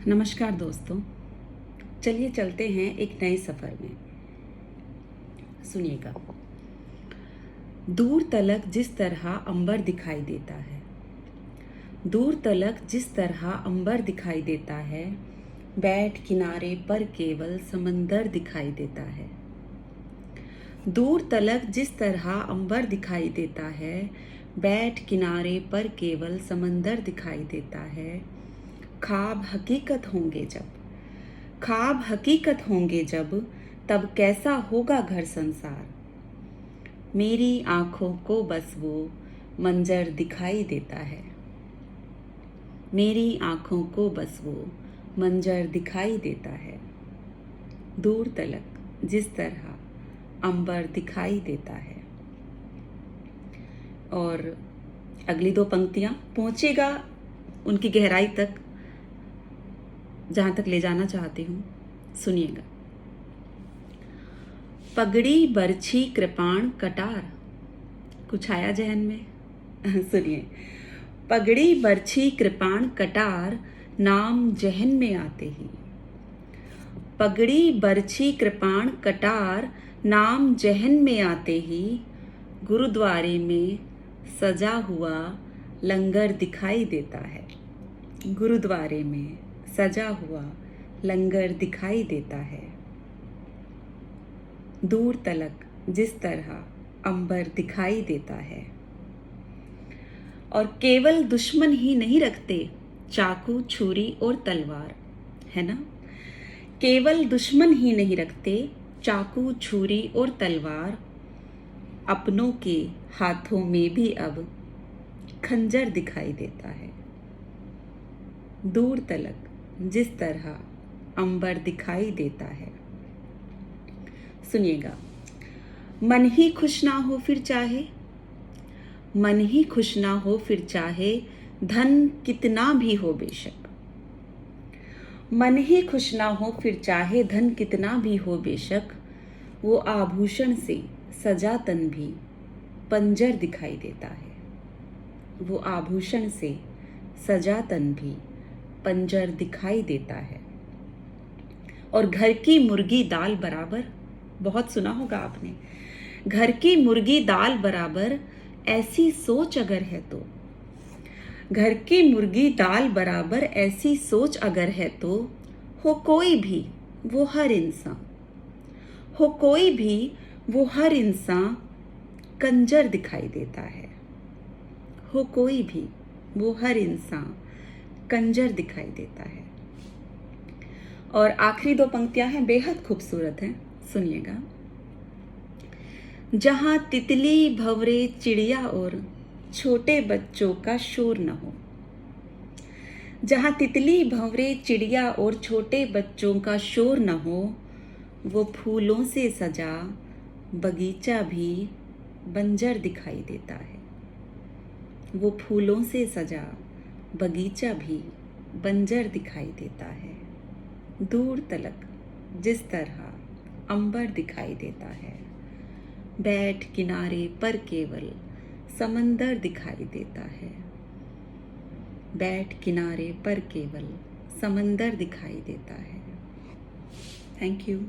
नमस्कार दोस्तों, चलिए चलते हैं एक नए सफ़र में। सुनिएगा। दूर तलक जिस तरह अंबर दिखाई देता है, दूर तलक जिस तरह अंबर दिखाई देता है, बैठ किनारे पर केवल समंदर दिखाई देता है। दूर तलक जिस तरह अंबर दिखाई देता है, बैठ किनारे पर केवल समंदर दिखाई देता है। ख्वाब हकीकत होंगे जब, ख्वाब हकीकत होंगे जब, तब कैसा होगा घर संसार। मेरी आँखों को बस वो मंजर दिखाई देता है, मेरी आँखों को बस वो मंजर दिखाई देता है। दूर तलक जिस तरह अंबर दिखाई देता है। और अगली दो पंक्तियाँ पहुँचेगा उनकी गहराई तक, जहाँ तक ले जाना चाहती हूँ। सुनिएगा। पगड़ी बरछी कृपाण कटार, कुछ आया जहन में? सुनिए। पगड़ी बरछी कृपाण कटार, नाम जहन में आते ही। पगड़ी बरछी कृपाण कटार, नाम जहन में आते ही, गुरुद्वारे में सजा हुआ लंगर दिखाई देता है। गुरुद्वारे में सजा हुआ लंगर दिखाई देता है। दूर तलक जिस तरह अंबर दिखाई देता है। और केवल दुश्मन ही नहीं रखते चाकू छुरी और तलवार, है ना। केवल दुश्मन ही नहीं रखते चाकू छुरी और तलवार, अपनों के हाथों में भी अब खंजर दिखाई देता है। दूर तलक जिस तरह अंबर दिखाई देता है। सुनिएगा। मन ही खुश ना हो फिर चाहे, मन ही खुश ना हो फिर चाहे, धन कितना भी हो बेशक। मन ही खुश ना हो फिर चाहे, धन कितना भी हो बेशक, वो आभूषण से सजा तन भी पंजर दिखाई देता है। वो आभूषण से सजा तन भी पंजर दिखाई देता है। और घर की मुर्गी दाल बराबर, बहुत सुना होगा आपने। घर की मुर्गी दाल बराबर, ऐसी सोच अगर है तो, घर की मुर्गी दाल बराबर ऐसी सोच अगर है तो, हो कोई भी वो हर इंसान, हो कोई भी वो हर इंसान कंजर दिखाई देता है। हो कोई भी वो हर इंसान कंजर दिखाई देता है। और आखिरी दो पंक्तियां हैं, बेहद खूबसूरत हैं। सुनिएगा। जहां तितली भंवरे चिड़िया और छोटे बच्चों का शोर न हो, जहां तितली भंवरे चिड़िया और छोटे बच्चों का शोर न हो, वो फूलों से सजा बगीचा भी बंजर दिखाई देता है। वो फूलों से सजा बगीचा भी बंजर दिखाई देता है। दूर तलक जिस तरह अंबर दिखाई देता है, बैठ किनारे पर केवल समंदर दिखाई देता है। बैठ किनारे पर केवल समंदर दिखाई देता है। Thank you.